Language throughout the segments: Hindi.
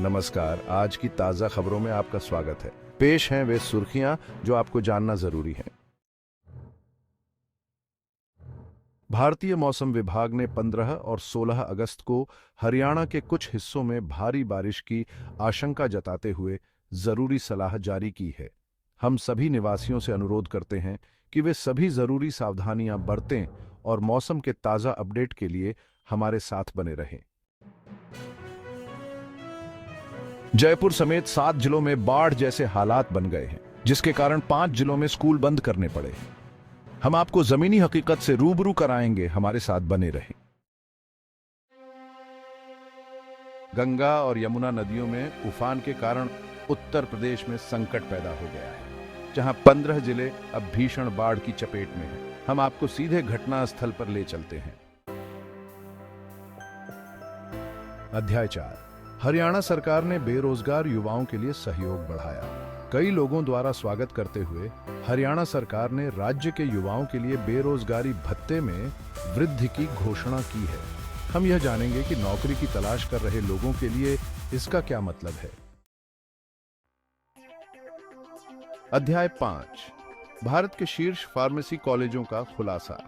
नमस्कार। आज की ताज़ा खबरों में आपका स्वागत है। पेश हैं वे सुर्खियां जो आपको जानना जरूरी हैं। भारतीय मौसम विभाग ने 15 और 16 अगस्त को हरियाणा के कुछ हिस्सों में भारी बारिश की आशंका जताते हुए जरूरी सलाह जारी की है। हम सभी निवासियों से अनुरोध करते हैं कि वे सभी जरूरी सावधानियां बरतें और मौसम के ताज़ा अपडेट के लिए हमारे साथ बने रहें। जयपुर समेत 7 जिलों में बाढ़ जैसे हालात बन गए हैं, जिसके कारण 5 जिलों में स्कूल बंद करने पड़े हैं। हम आपको जमीनी हकीकत से रूबरू कराएंगे, हमारे साथ बने रहें। गंगा और यमुना नदियों में उफान के कारण उत्तर प्रदेश में संकट पैदा हो गया है, जहां 15 जिले अब भीषण बाढ़ की चपेट में हैं। हम आपको सीधे घटना स्थल पर ले चलते हैं। अध्याय 4। हरियाणा सरकार ने बेरोजगार युवाओं के लिए सहयोग बढ़ाया। कई लोगों द्वारा स्वागत करते हुए हरियाणा सरकार ने राज्य के युवाओं के लिए बेरोजगारी भत्ते में वृद्धि की घोषणा की है। हम यह जानेंगे कि नौकरी की तलाश कर रहे लोगों के लिए इसका क्या मतलब है। अध्याय 5। भारत के शीर्ष फार्मेसी कॉलेजों का खुलासा।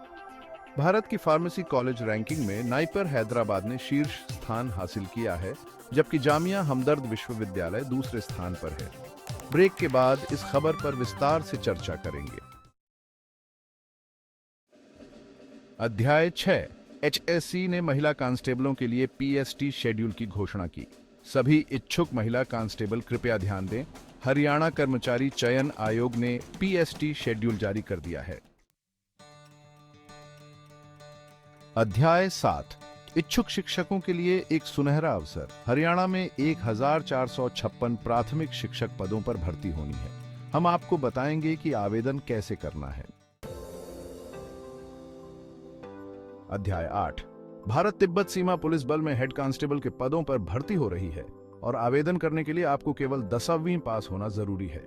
भारत की फार्मेसी कॉलेज रैंकिंग में नाइपर हैदराबाद ने शीर्ष स्थान हासिल किया है, जबकि जामिया हमदर्द विश्वविद्यालय दूसरे स्थान पर है। ब्रेक के बाद इस खबर पर विस्तार से चर्चा करेंगे। अध्याय 6। एचएससी ने महिला कांस्टेबलों के लिए पीएसटी शेड्यूल की घोषणा की। सभी इच्छुक महिला कांस्टेबल कृपया ध्यान दें, हरियाणा कर्मचारी चयन आयोग ने पीएसटी शेड्यूल जारी कर दिया है। अध्याय 7। इच्छुक शिक्षकों के लिए एक सुनहरा अवसर। हरियाणा में 1456 प्राथमिक शिक्षक पदों पर भर्ती होनी है। हम आपको बताएंगे कि आवेदन कैसे करना है। अध्याय 8। भारत तिब्बत सीमा पुलिस बल में हेड कांस्टेबल के पदों पर भर्ती हो रही है और आवेदन करने के लिए आपको केवल 10वीं पास होना जरूरी है।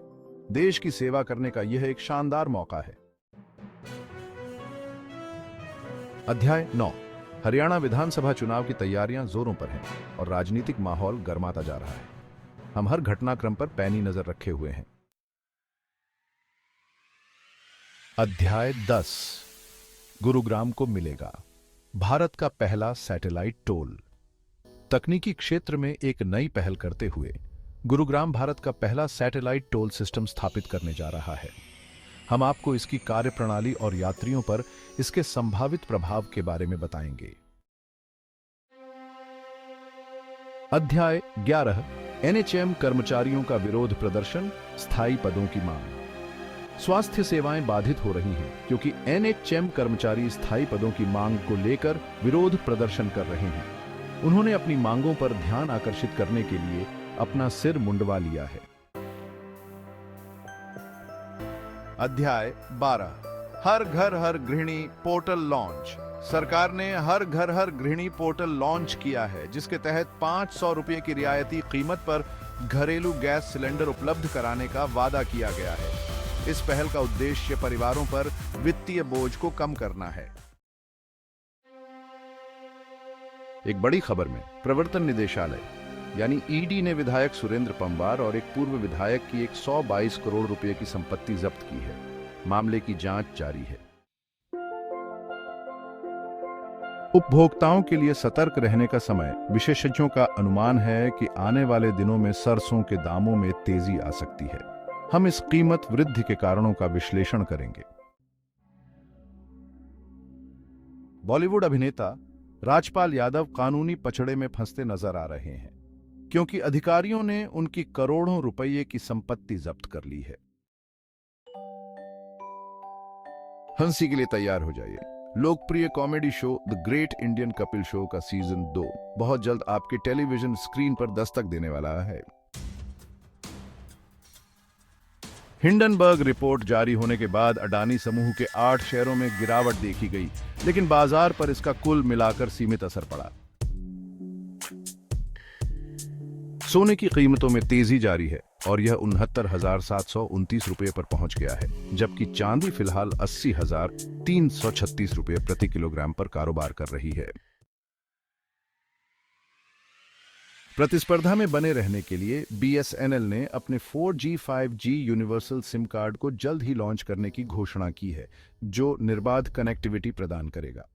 देश की सेवा करने का यह एक शानदार मौका है। अध्याय 9। हरियाणा विधानसभा चुनाव की तैयारियां जोरों पर हैं और राजनीतिक माहौल गर्माता जा रहा है। हम हर घटनाक्रम पर पैनी नजर रखे हुए हैं। अध्याय 10। गुरुग्राम को मिलेगा भारत का पहला सैटेलाइट टोल। तकनीकी क्षेत्र में एक नई पहल करते हुए गुरुग्राम भारत का पहला सैटेलाइट टोल सिस्टम स्थापित करने जा रहा है। हम आपको इसकी कार्यप्रणाली और यात्रियों पर इसके संभावित प्रभाव के बारे में बताएंगे। अध्याय 11। एनएचएम कर्मचारियों का विरोध प्रदर्शन, स्थायी पदों की मांग। स्वास्थ्य सेवाएं बाधित हो रही हैं क्योंकि एनएचएम कर्मचारी स्थायी पदों की मांग को लेकर विरोध प्रदर्शन कर रहे हैं। उन्होंने अपनी मांगों पर ध्यान आकर्षित करने के लिए अपना सिर मुंडवा लिया है। अध्याय 12। हर घर हर गृहिणी पोर्टल लॉन्च। सरकार ने हर घर हर गृहिणी पोर्टल लॉन्च किया है, जिसके तहत 500 रुपये की रियायती कीमत पर घरेलू गैस सिलेंडर उपलब्ध कराने का वादा किया गया है। इस पहल का उद्देश्य परिवारों पर वित्तीय बोझ को कम करना है। एक बड़ी खबर में प्रवर्तन निदेशालय यानी ईडी ने विधायक सुरेंद्र पंवार और एक पूर्व विधायक की 122 करोड़ रुपए की संपत्ति जब्त की है। मामले की जांच जारी है। उपभोक्ताओं के लिए सतर्क रहने का समय। विशेषज्ञों का अनुमान है कि आने वाले दिनों में सरसों के दामों में तेजी आ सकती है। हम इस कीमत वृद्धि के कारणों का विश्लेषण करेंगे। बॉलीवुड अभिनेता राजपाल यादव कानूनी पचड़े में फंसते नजर आ रहे हैं, क्योंकि अधिकारियों ने उनकी करोड़ों रुपये की संपत्ति जब्त कर ली है। हंसी के लिए तैयार हो जाइए। लोकप्रिय comedy show the great Indian Kapil show का सीजन 2 बहुत जल्द आपके टेलीविजन स्क्रीन पर दस्तक देने वाला है। हिंडनबर्ग रिपोर्ट जारी होने के बाद अडानी समूह के 8 शेयरों में गिरावट देखी गई, लेकिन बाजार पर इसका कुल मिलाकर सीमित असर पड़ा। सोने की कीमतों में तेजी जारी है और यह 69,729 रुपये पर पहुंच गया है, जबकि चांदी फिलहाल 80,336 रुपये प्रति किलोग्राम पर कारोबार कर रही है। प्रतिस्पर्धा में बने रहने के लिए BSNL ने अपने 4G 5G universal SIM card को जल्द ही लॉन्च करने की घोषणा की है, जो निर्बाध कनेक्टिविटी प्रदान करेगा।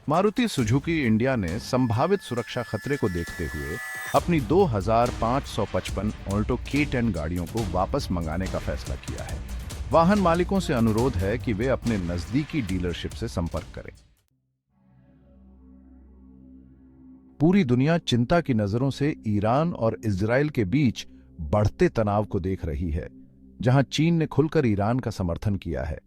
मारुति सुजुकी इंडिया ने संभावित सुरक्षा खतरे को देखते हुए अपनी 2555 ऑल्टो K10 गाड़ियों को वापस मंगाने का फैसला किया है। वाहन मालिकों से अनुरोध है कि वे अपने नजदीकी डीलरशिप से संपर्क करें। पूरी दुनिया चिंता की नजरों से ईरान और इजराइल के बीच बढ़ते तनाव को देख रही है, जहां चीन ने खुलकर ईरान का समर्थन किया है।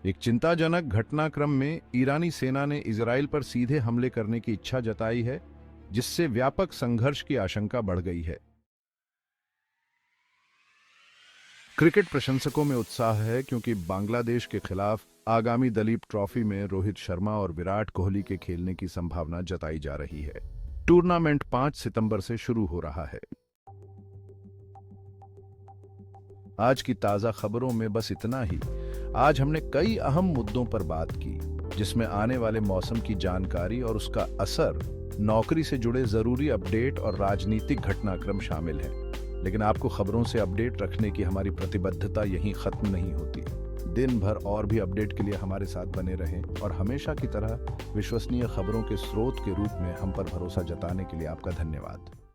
एक चिंताजनक घटनाक्रम में ईरानी सेना ने इजराइल पर सीधे हमले करने की इच्छा जताई है, जिससे व्यापक संघर्ष की आशंका बढ़ गई है। क्रिकेट प्रशंसकों में उत्साह है क्योंकि बांग्लादेश के खिलाफ आगामी दलीप ट्रॉफी में रोहित शर्मा और विराट कोहली के खेलने की संभावना जताई जा रही है। टूर्नामेंट 5 सितंबर से शुरू हो रहा है। आज की ताजा खबरों में बस इतना ही। आज हमने कई अहम मुद्दों पर बात की, जिसमें आने वाले मौसम की जानकारी और उसका असर, नौकरी से जुड़े जरूरी अपडेट और राजनीतिक घटनाक्रम शामिल हैं। लेकिन आपको खबरों से अपडेट रखने की हमारी प्रतिबद्धता यहीं खत्म नहीं होती। दिन भर और भी अपडेट के लिए हमारे साथ बने रहें और हमेशा की तरह विश्वसनीय खबरों के स्रोत के रूप में हम पर भरोसा जताने के लिए आपका धन्यवाद।